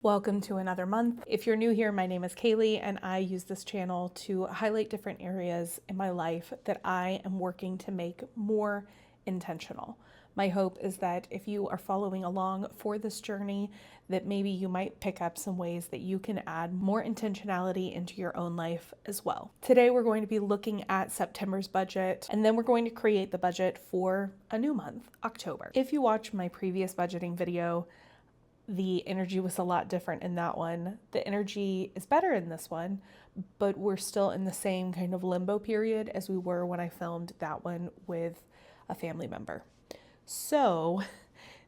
Welcome to another month. If you're new here, my name is Kaylee and I use this channel to highlight different areas in my life that I am working to make more intentional. My hope is that if you are following along for this journey, that maybe you might pick up some ways that you can add more intentionality into your own life as well. Today, we're going to be looking at September's budget, and then we're going to create the budget for a new month, October. If you watched my previous budgeting video, the energy was a lot different in that one. The energy is better in this one, but we're still in the same kind of limbo period as we were when I filmed that one with a family member. So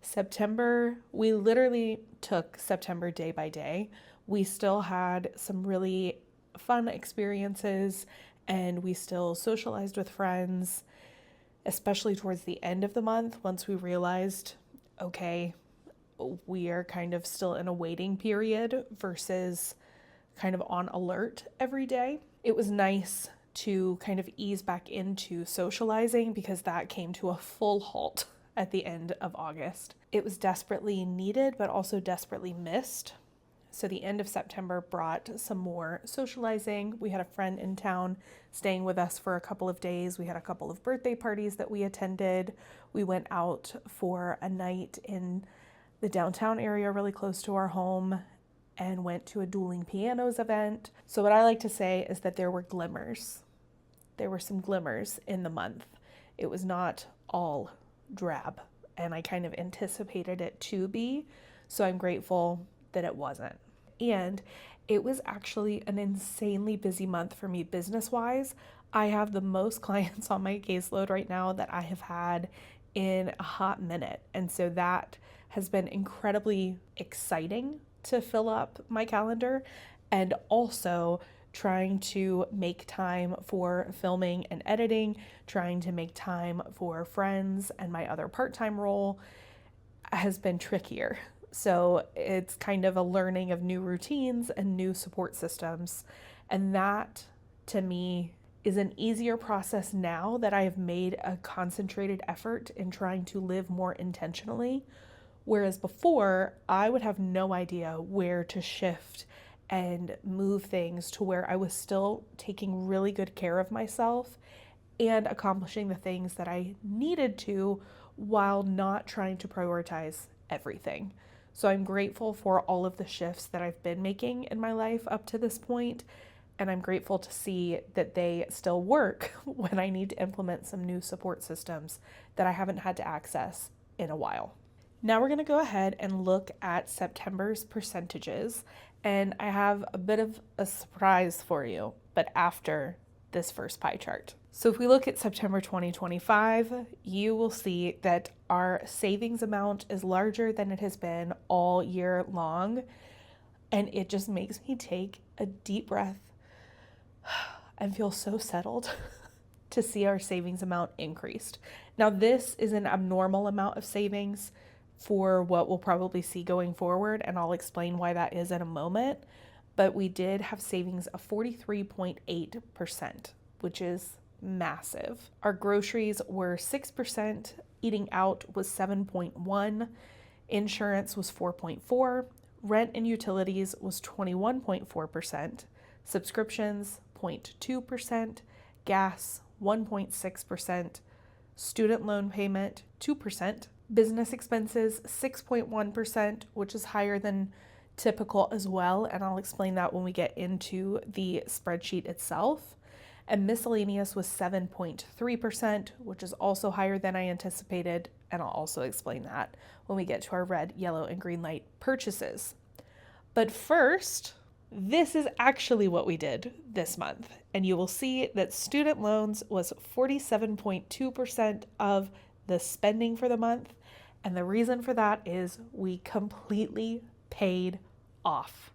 September, we literally took September day by day. We still had some really fun experiences and we still socialized with friends, especially towards the end of the month once we realized, okay, we are kind of still in a waiting period versus kind of on alert every day. It was nice to kind of ease back into socializing because that came to a full halt at the end of August. It was desperately needed, but also desperately missed. So the end of September brought some more socializing. We had a friend in town staying with us for a couple of days. We had a couple of birthday parties that we attended. We went out for a night in the downtown area really close to our home and went to a dueling pianos event. So what I like to say is that there were glimmers. There were some glimmers in the month. It was not all drab, and I kind of anticipated it to be, so I'm grateful that it wasn't. And it was actually an insanely busy month for me business-wise. I have the most clients on my caseload right now that I have had in a hot minute, and so that has been incredibly exciting to fill up my calendar, and also trying to make time for filming and editing, trying to make time for friends and my other part-time role has been trickier. So it's kind of a learning of new routines and new support systems. And that, to me, is an easier process now that I have made a concentrated effort in trying to live more intentionally. Whereas before, I would have no idea where to shift and move things to where I was still taking really good care of myself and accomplishing the things that I needed to while not trying to prioritize everything. So I'm grateful for all of the shifts that I've been making in my life up to this point, and I'm grateful to see that they still work when I need to implement some new support systems that I haven't had to access in a while. Now we're going to go ahead and look at September's percentages, and I have a bit of a surprise for you, but after this first pie chart. So if we look at September 2025, you will see that our savings amount is larger than it has been all year long, and it just makes me take a deep breath and feel so settled to see our savings amount increased. Now this is an abnormal amount of savings for what we'll probably see going forward, and I'll explain why that is in a moment. But we did have savings of 43.8%, which is massive. Our groceries were 6%, eating out was 7.1%, insurance was 4.4%, rent and utilities was 21.4%, subscriptions 0.2%, gas 1.6%, student loan payment 2%, business expenses 6.1%, which is higher than typical as well, and I'll explain that when we get into the spreadsheet itself. And miscellaneous was 7.3%, which is also higher than I anticipated, and I'll also explain that when we get to our red, yellow, and green light purchases. But first, this is actually what we did this month, and you will see that student loans was 47.2% of the spending for the month. And the reason for that is we completely paid off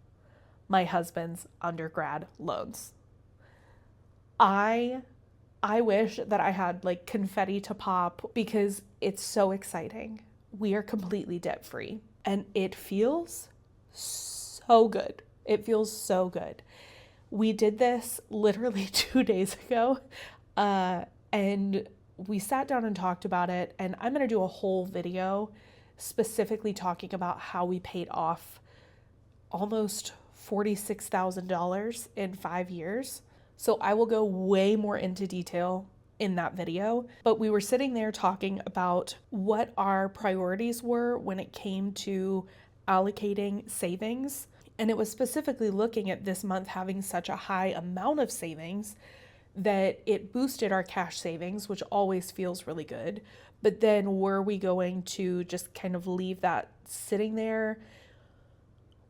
my husband's undergrad loans. I wish that I had like confetti to pop because it's so exciting. We are completely debt free and it feels so good. It feels so good. We did this literally 2 days ago, and we sat down and talked about it, and I'm going to do a whole video specifically talking about how we paid off almost $46,000 in 5 years. So I will go way more into detail in that video, but we were sitting there talking about what our priorities were when it came to allocating savings. And it was specifically looking at this month having such a high amount of savings that it boosted our cash savings, which always feels really good. But then were we going to just kind of leave that sitting there?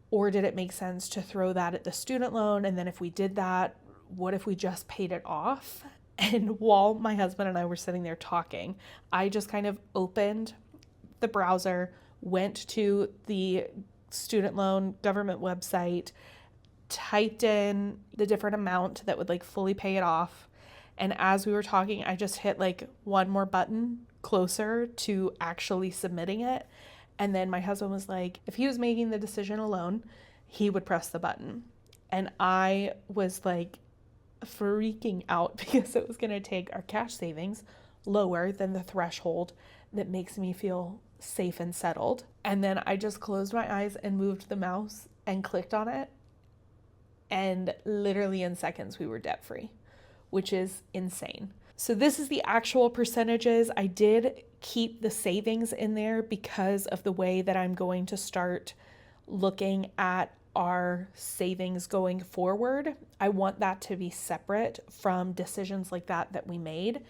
Or did it make sense to throw that at the student loan? And then if we did that, what if we just paid it off? And while my husband and I were sitting there talking, I just kind of opened the browser, went to the student loan government website, typed in the different amount that would like fully pay it off. And as we were talking, I just hit like one more button closer to actually submitting it. And then my husband was like, if he was making the decision alone, he would press the button. And I was like freaking out because it was going to take our cash savings lower than the threshold that makes me feel safe and settled. And then I just closed my eyes and moved the mouse and clicked on it. And literally in seconds, we were debt free, which is insane. So this is the actual percentages. I did keep the savings in there because of the way that I'm going to start looking at our savings going forward. I want that to be separate from decisions like that we made,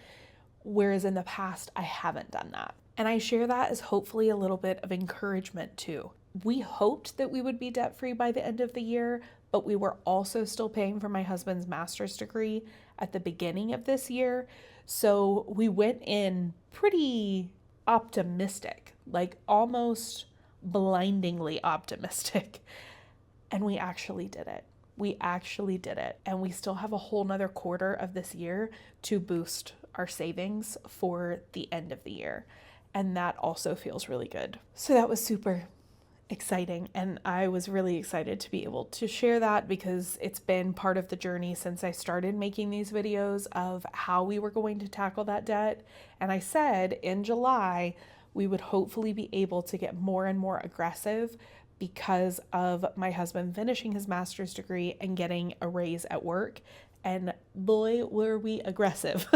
whereas in the past, I haven't done that. And I share that as hopefully a little bit of encouragement too. We hoped that we would be debt-free by the end of the year, but we were also still paying for my husband's master's degree at the beginning of this year. So we went in pretty optimistic, like almost blindingly optimistic. And we actually did it. We actually did it. And we still have a whole nother quarter of this year to boost our savings for the end of the year. And that also feels really good. So that was super exciting. And I was really excited to be able to share that because it's been part of the journey since I started making these videos of how we were going to tackle that debt. And I said in July, we would hopefully be able to get more and more aggressive because of my husband finishing his master's degree and getting a raise at work. And boy, were we aggressive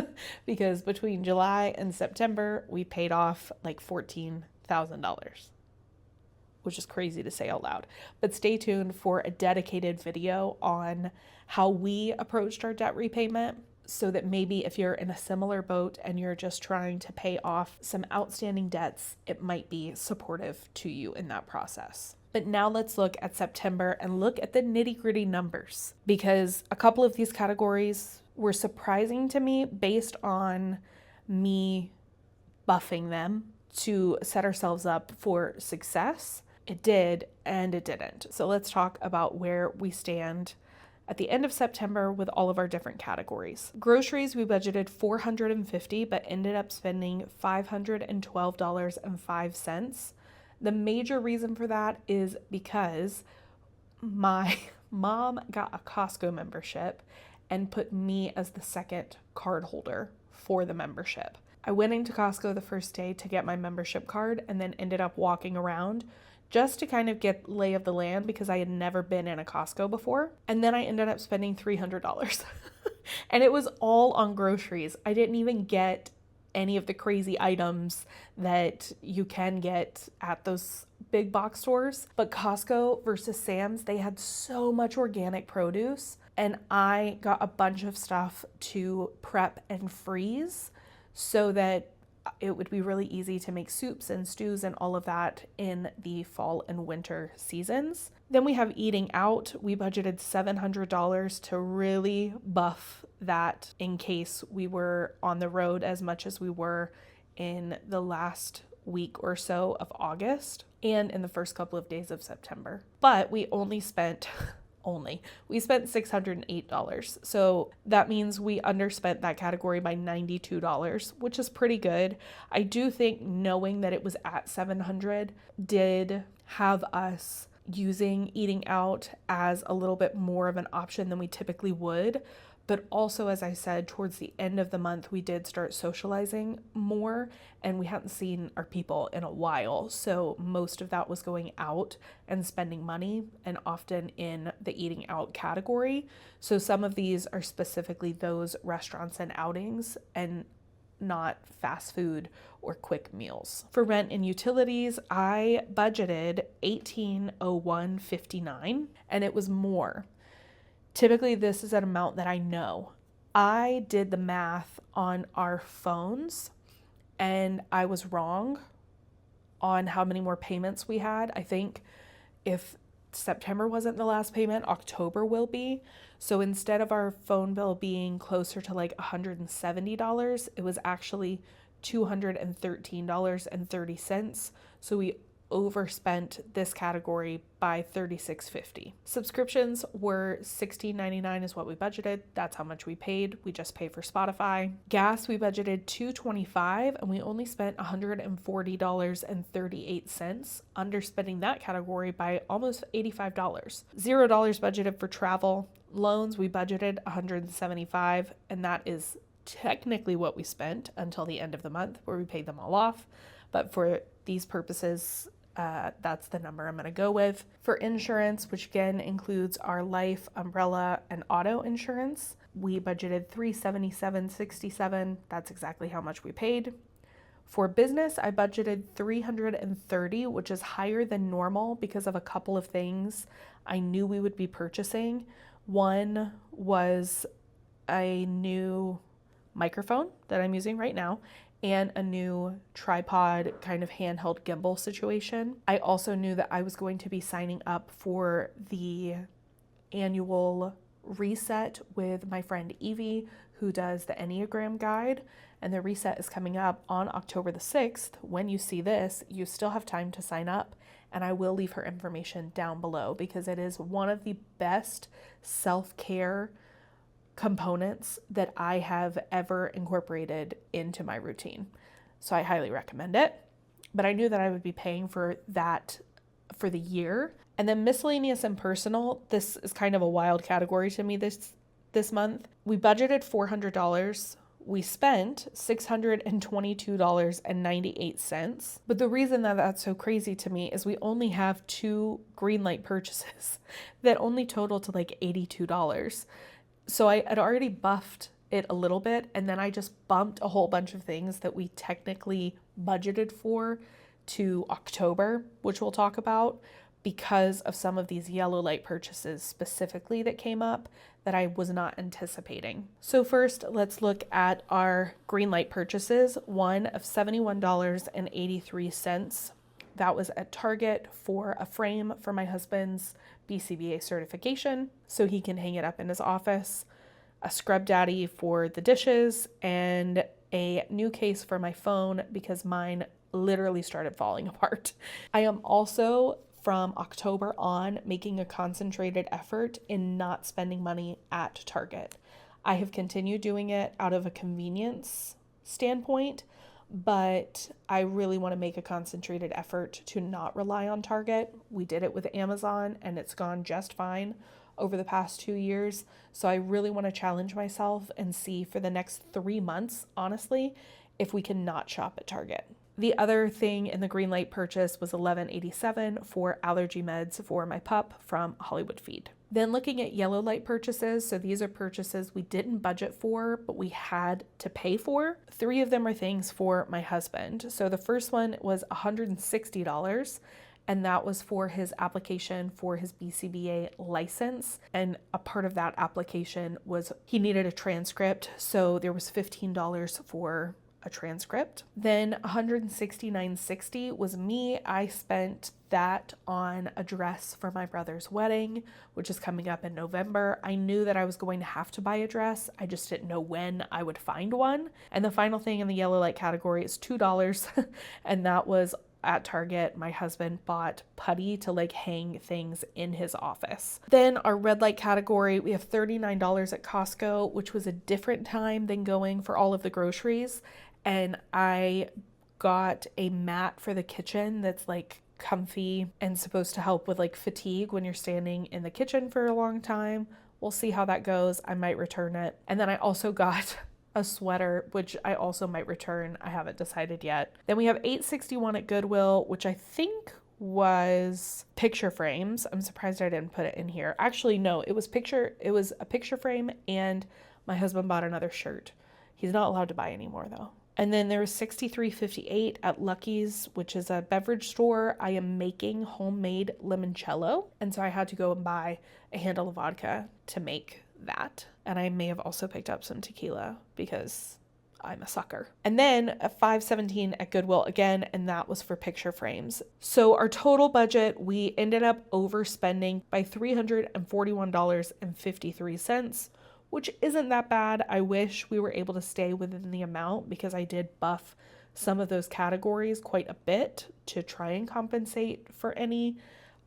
because between July and September, we paid off like $14,000, which is crazy to say out loud. But stay tuned for a dedicated video on how we approached our debt repayment so that maybe if you're in a similar boat and you're just trying to pay off some outstanding debts, it might be supportive to you in that process. But now let's look at September and look at the nitty-gritty numbers because a couple of these categories were surprising to me based on me buffing them to set ourselves up for success. It did and it didn't. So let's talk about where we stand at the end of September with all of our different categories. Groceries, we budgeted $450 but ended up spending $512.05. The major reason for that is because my mom got a Costco membership and put me as the second card holder for the membership. I went into Costco the first day to get my membership card and then ended up walking around just to kind of get lay of the land because I had never been in a Costco before. And then I ended up spending $300 and it was all on groceries. I didn't even get any of the crazy items that you can get at those big box stores. But Costco versus Sam's, they had so much organic produce and I got a bunch of stuff to prep and freeze so that it would be really easy to make soups and stews and all of that in the fall and winter seasons. Then we have eating out. We budgeted $700 to really buff that in case we were on the road as much as we were in the last week or so of August and in the first couple of days of September. But we only spent $608. So that means we underspent that category by $92, which is pretty good. I do think knowing that it was at $700 did have us using eating out as a little bit more of an option than we typically would. But also, as I said, towards the end of the month, we did start socializing more, and we hadn't seen our people in a while. So most of that was going out and spending money, and often in the eating out category. So some of these are specifically those restaurants and outings, and not fast food or quick meals. For rent and utilities, I budgeted $1801.59, and it was more. Typically, this is an amount that I know. I did the math on our phones, and I was wrong on how many more payments we had. I think if September wasn't the last payment, October will be. So instead of our phone bill being closer to like $170, it was actually $213.30. So we overspent this category by $36.50. Subscriptions were $16.99 is what we budgeted. That's how much we paid. We just pay for Spotify. Gas, we budgeted $2.25 and we only spent $140.38, underspending that category by almost $85. $0 budgeted for travel. Loans, we budgeted $175, and that is technically what we spent until the end of the month where we paid them all off. But for these purposes, that's the number I'm going to go with. For insurance, which again includes our life, umbrella, and auto insurance, we budgeted $377.67. That's exactly how much we paid. For business, I budgeted $330, which is higher than normal because of a couple of things I knew we would be purchasing. One was a new microphone that I'm using right now, and a new tripod kind of handheld gimbal situation. I also knew that I was going to be signing up for the annual reset with my friend Evie, who does the Enneagram guide, and the reset is coming up on October the 6th. When you see this, you still have time to sign up, and I will leave her information down below because it is one of the best self-care components that I have ever incorporated into my routine. So I highly recommend it. But I knew that I would be paying for that for the year. And then miscellaneous and personal, this is kind of a wild category to me this month. We budgeted $400. We spent $622.98. But the reason that that's so crazy to me is we only have 2 green light purchases that only total to like $82. So I had already buffed it a little bit, and then I just bumped a whole bunch of things that we technically budgeted for to October, which we'll talk about, because of some of these yellow light purchases specifically that came up that I was not anticipating. So first, let's look at our green light purchases. One of $71.83. That was at Target for a frame for my husband's BCBA certification so he can hang it up in his office, a scrub daddy for the dishes, and a new case for my phone because mine literally started falling apart. I am also, from October on, making a concentrated effort in not spending money at Target. I have continued doing it out of a convenience standpoint, but I really want to make a concentrated effort to not rely on Target. We did it with Amazon and it's gone just fine over the past 2 years. So I really want to challenge myself and see for the next 3 months, honestly, if we can not shop at Target. The other thing in the green light purchase was $11.87 for allergy meds for my pup from Hollywood Feed. Then looking at yellow light purchases, so these are purchases we didn't budget for, but we had to pay for. 3 of them are things for my husband. So the first one was $160, and that was for his application for his BCBA license. And a part of that application was he needed a transcript, so there was $15 for a transcript. Then $169.60 was me. I spent that on a dress for my brother's wedding, which is coming up in November. I knew that I was going to have to buy a dress. I just didn't know when I would find one. And the final thing in the yellow light category is $2, and that was at Target. My husband bought putty to like hang things in his office. Then our red light category, we have $39 at Costco, which was a different time than going for all of the groceries. And I got a mat for the kitchen that's like comfy and supposed to help with like fatigue when you're standing in the kitchen for a long time. We'll see how that goes. I might return it. And then I also got a sweater, which I also might return. I haven't decided yet. Then we have $8.61 at Goodwill, which I think was picture frames. I'm surprised I didn't put it in here. Actually, no, it was a picture frame, and my husband bought another shirt. He's not allowed to buy anymore though. And then there was $63.58 at Lucky's, which is a beverage store. I am making homemade limoncello, and so I had to go and buy a handle of vodka to make that. And I may have also picked up some tequila because I'm a sucker. And then a $5.17 at Goodwill again, and that was for picture frames. So our total budget, we ended up overspending by $341.53, which isn't that bad. I wish we were able to stay within the amount because I did buff some of those categories quite a bit to try and compensate for any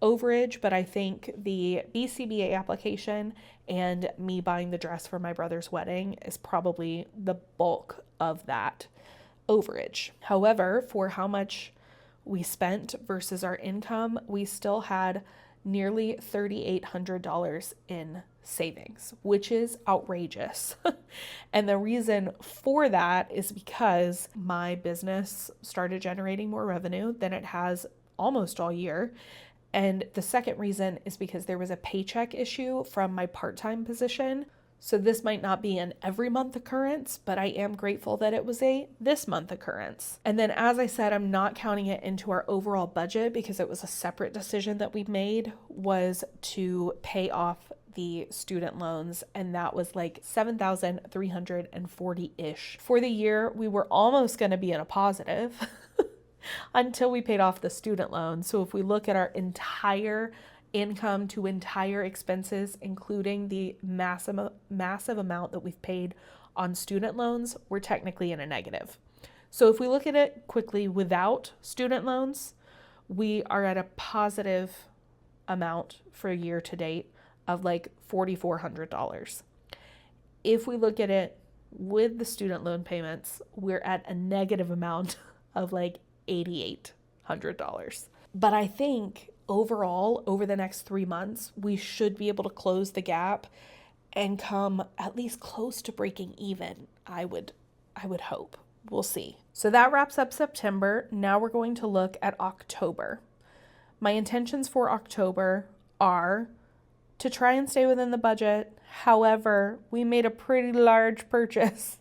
overage, but I think the BCBA application and me buying the dress for my brother's wedding is probably the bulk of that overage. However, for how much we spent versus our income, we still had nearly $3,800 in savings, which is outrageous. And the reason for that is because my business started generating more revenue than it has almost all year. And the second reason is because there was a paycheck issue from my part-time position. So this might not be an every month occurrence, but I am grateful that it was a this month occurrence. And then, as I said, I'm not counting it into our overall budget because it was a separate decision that we made, was to pay off the student loans, and that was like $7,340-ish. For the year, we were almost going to be in a positive until we paid off the student loan. So if we look at our entire income to entire expenses, including the massive amount that we've paid on student loans, we're technically in a negative. So if we look at it quickly without student loans, we are at a positive amount for a year to date of like $4,400. If we look at it with the student loan payments, we're at a negative amount of like $8,800. But I think overall, over the next 3 months, we should be able to close the gap and come at least close to breaking even. I would hope. We'll see. So that wraps up September. Now we're going to look at October. My intentions for October are to try and stay within the budget. However, we made a pretty large purchase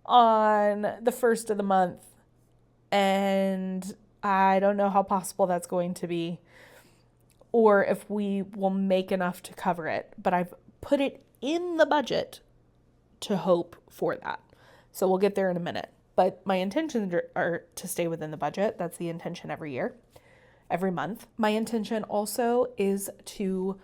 on the first of the month, and I don't know how possible that's going to be or if we will make enough to cover it, but I've put it in the budget to hope for that. So we'll get there in a minute. But my intentions are to stay within the budget. That's the intention every year, every month. My intention also is to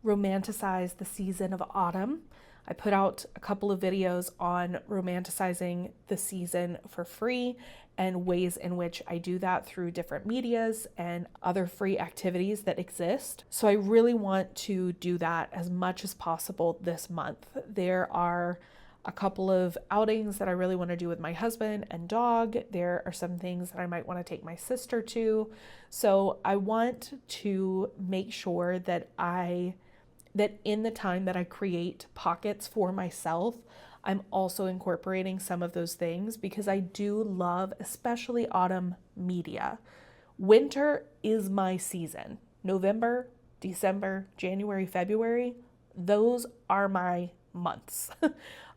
romanticize the season of autumn. I put out a couple of videos on romanticizing the season for free and ways in which I do that through different medias and other free activities that exist. So I really want to do that as much as possible this month. There are a couple of outings that I really want to do with my husband and dog. There are some things that I might want to take my sister to. So I want to make sure that in the time that I create pockets for myself, I'm also incorporating some of those things because I do love, especially autumn media. Winter is my season. November, December, January, February, those are my months.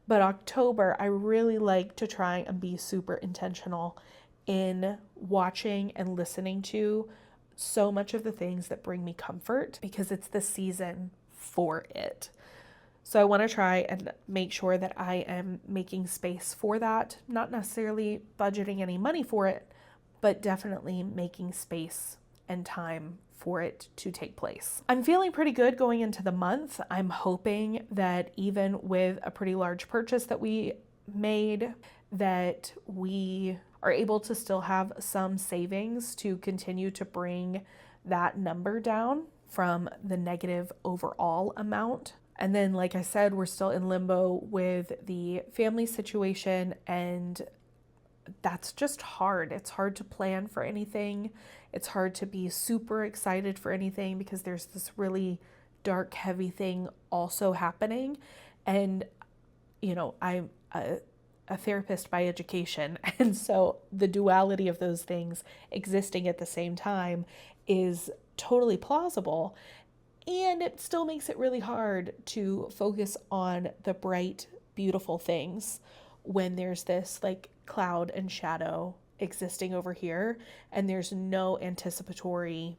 But October, I really like to try and be super intentional in watching and listening to so much of the things that bring me comfort because it's the season for it. So I want to try and make sure that I am making space for that, not necessarily budgeting any money for it, but definitely making space and time for it to take place. I'm feeling pretty good going into the month. I'm hoping that even with a pretty large purchase that we made, that we are able to still have some savings to continue to bring that number down from the negative overall amount. And then, like I said, we're still in limbo with the family situation, and that's just hard. It's hard to plan for anything. It's hard to be super excited for anything because there's this really dark, heavy thing also happening. And, I'm a therapist by education. And so the duality of those things existing at the same time is totally plausible. And it still makes it really hard to focus on the bright, beautiful things when there's this like cloud and shadow existing over here, and there's no anticipatory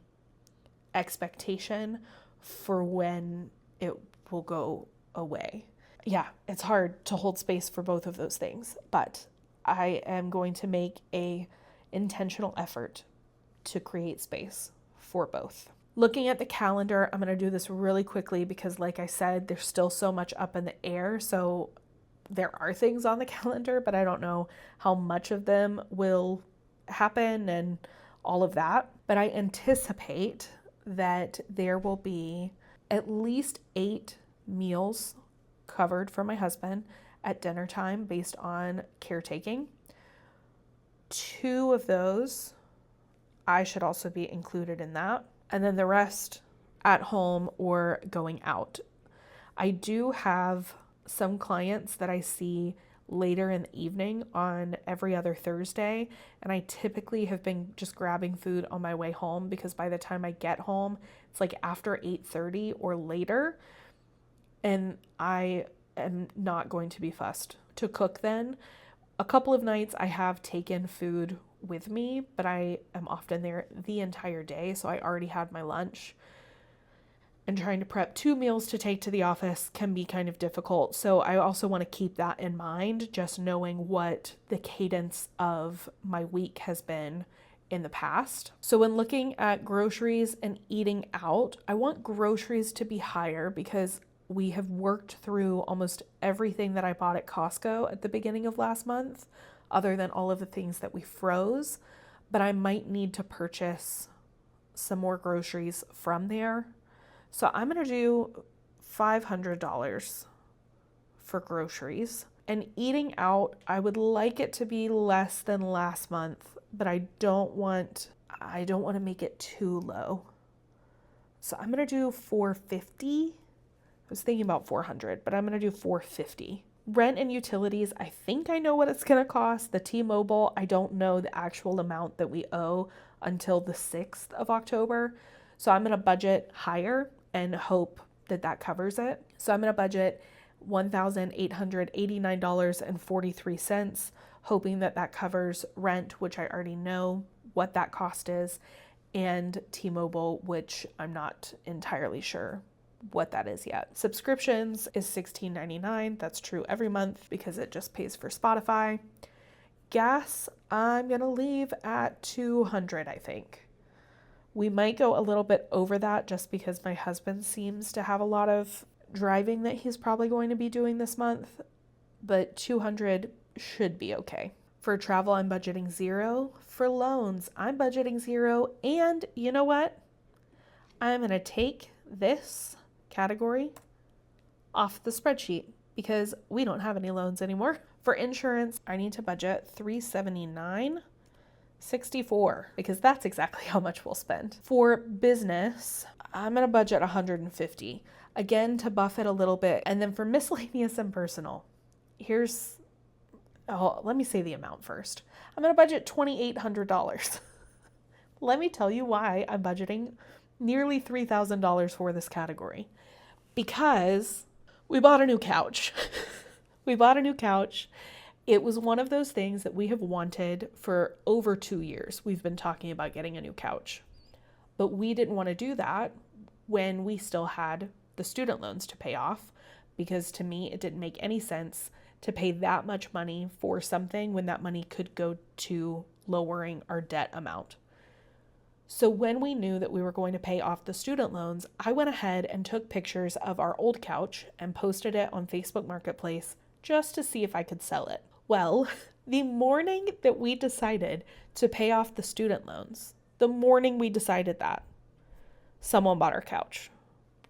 expectation for when it will go away. Yeah, it's hard to hold space for both of those things, but I am going to make a intentional effort to create space for both. Looking at the calendar, I'm going to do this really quickly because, like I said, there's still so much up in the air. So there are things on the calendar, but I don't know how much of them will happen and all of that. But I anticipate that there will be at least 8 meals covered for my husband at dinner time based on caretaking. 2 of those, I should also be included in that. And then the rest at home or going out. I do have some clients that I see later in the evening on every other Thursday, and I typically have been just grabbing food on my way home because by the time I get home, it's like after 8:30 or later, and I am not going to be fussed to cook then. A couple of nights I have taken food with me, but I am often there the entire day, so I already had my lunch. And trying to prep 2 meals to take to the office can be kind of difficult. So I also want to keep that in mind, just knowing what the cadence of my week has been in the past. So when looking at groceries and eating out, I want groceries to be higher because we have worked through almost everything that I bought at Costco at the beginning of last month, other than all of the things that we froze. But I might need to purchase some more groceries from there. So I'm going to do $500 for groceries. And eating out, I would like it to be less than last month, but I don't want to make it too low. So I'm going to do $450. I was thinking about $400, but I'm going to do $450. Rent and utilities, I think I know what it's going to cost. The T-Mobile, I don't know the actual amount that we owe until the 6th of October. So I'm going to budget higher and hope that that covers it. So I'm going to budget $1,889.43, hoping that that covers rent, which I already know what that cost is, and T-Mobile, which I'm not entirely sure what that is yet. Subscriptions is $16.99. That's true every month because it just pays for Spotify. Gas, I'm going to leave at $200, I think. We might go a little bit over that just because my husband seems to have a lot of driving that he's probably going to be doing this month, but $200 should be okay. For travel, I'm budgeting $0. For loans, I'm budgeting $0. And you know what? I'm going to take this category off the spreadsheet because we don't have any loans anymore. For insurance, I need to budget $379.64 because that's exactly how much we'll spend. For business, I'm going to budget $150, again to buff it a little bit. And then for miscellaneous and personal, let me say the amount first. I'm going to budget $2,800. Let me tell you why I'm budgeting nearly $3,000 for this category. Because we bought a new couch. We bought a new couch. It was one of those things that we have wanted for over 2 years. We've been talking about getting a new couch. But we didn't want to do that when we still had the student loans to pay off, because to me, it didn't make any sense to pay that much money for something when that money could go to lowering our debt amount. So when we knew that we were going to pay off the student loans, I went ahead and took pictures of our old couch and posted it on Facebook Marketplace just to see if I could sell it. Well, the morning that we decided to pay off the student loans, the morning we decided that, someone bought our couch,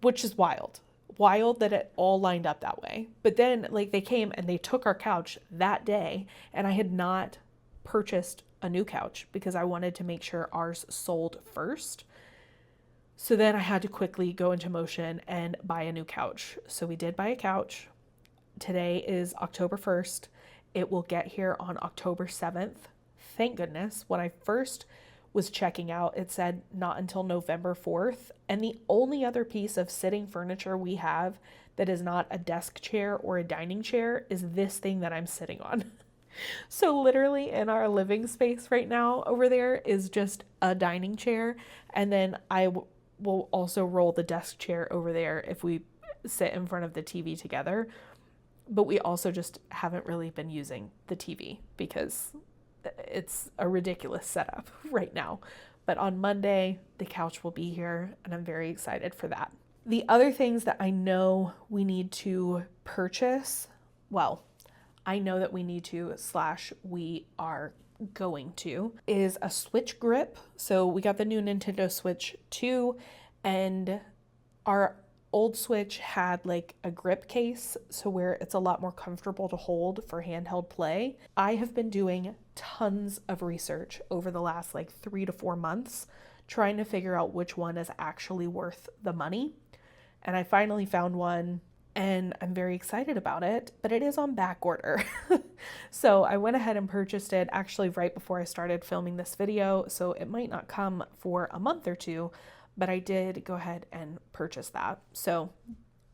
which is wild. Wild that it all lined up that way. But then they came and they took our couch that day, and I had not purchased a new couch because I wanted to make sure ours sold first. So then I had to quickly go into motion and buy a new couch. So we did buy a couch. Today is October 1st. It will get here on October 7th. Thank goodness. When I first was checking out, it said not until November 4th. And the only other piece of sitting furniture we have that is not a desk chair or a dining chair is this thing that I'm sitting on. So literally in our living space right now over there is just a dining chair. And then I will also roll the desk chair over there if we sit in front of the TV together. But we also just haven't really been using the TV because it's a ridiculous setup right now. But on Monday, the couch will be here, and I'm very excited for that. The other things that I know we need to purchase, well, I know that we need to / we are going to, is a Switch grip. So we got the new Nintendo Switch 2, and our old Switch had like a grip case, so where it's a lot more comfortable to hold for handheld play. I have been doing tons of research over the last like 3 to 4 months trying to figure out which one is actually worth the money. And I finally found one, and I'm very excited about it, but it is on back order. So I went ahead and purchased it actually right before I started filming this video, so it might not come for a month or two, but I did go ahead and purchase that. So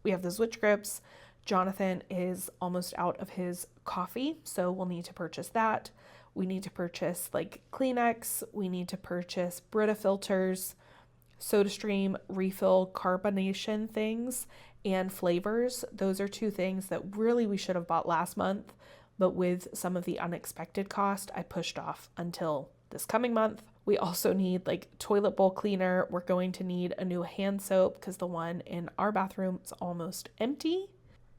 we have the Switch grips. Jonathan is almost out of his coffee, so we'll need to purchase that. We need to purchase like Kleenex. We need to purchase Brita filters, SodaStream refill carbonation things, and flavors. Those are 2 things that really we should have bought last month, but with some of the unexpected cost, I pushed off until this coming month. We also need like toilet bowl cleaner. We're going to need a new hand soap because the one in our bathroom is almost empty.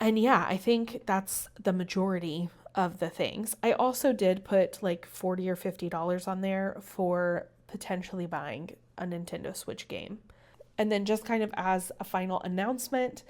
And yeah, I think that's the majority of the things. I also did put like $40 or $50 on there for potentially buying a Nintendo Switch game. And then just kind of as a final announcement,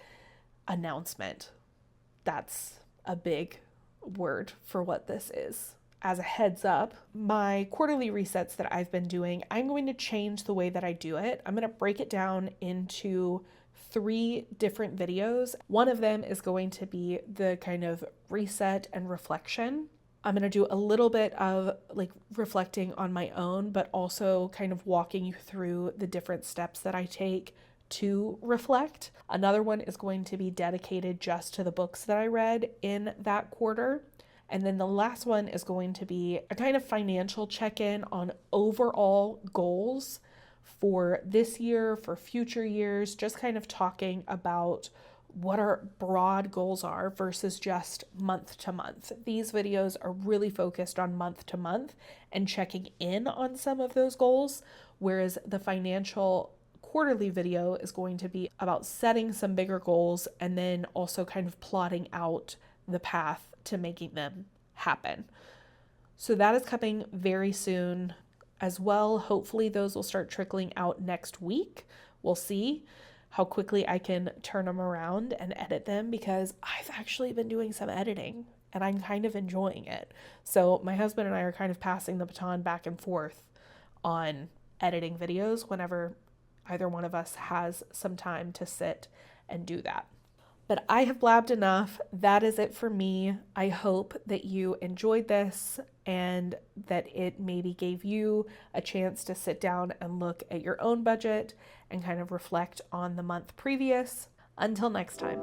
that's a big word for what this is. As a heads up, my quarterly resets that I've been doing, I'm going to change the way that I do it. I'm going to break it down into 3 different videos. One of them is going to be the kind of reset and reflection. I'm going to do a little bit of like reflecting on my own, but also kind of walking you through the different steps that I take to reflect. Another one is going to be dedicated just to the books that I read in that quarter. And then the last one is going to be a kind of financial check-in on overall goals for this year, for future years, just kind of talking about what our broad goals are versus just month to month. These videos are really focused on month to month and checking in on some of those goals, whereas the financial quarterly video is going to be about setting some bigger goals and then also kind of plotting out the path to making them happen. So that is coming very soon as well. Hopefully those will start trickling out next week. We'll see how quickly I can turn them around and edit them, because I've actually been doing some editing and I'm kind of enjoying it. So my husband and I are kind of passing the baton back and forth on editing videos whenever either one of us has some time to sit and do that. But I have blabbed enough. That is it for me. I hope that you enjoyed this and that it maybe gave you a chance to sit down and look at your own budget and kind of reflect on the month previous. Until next time.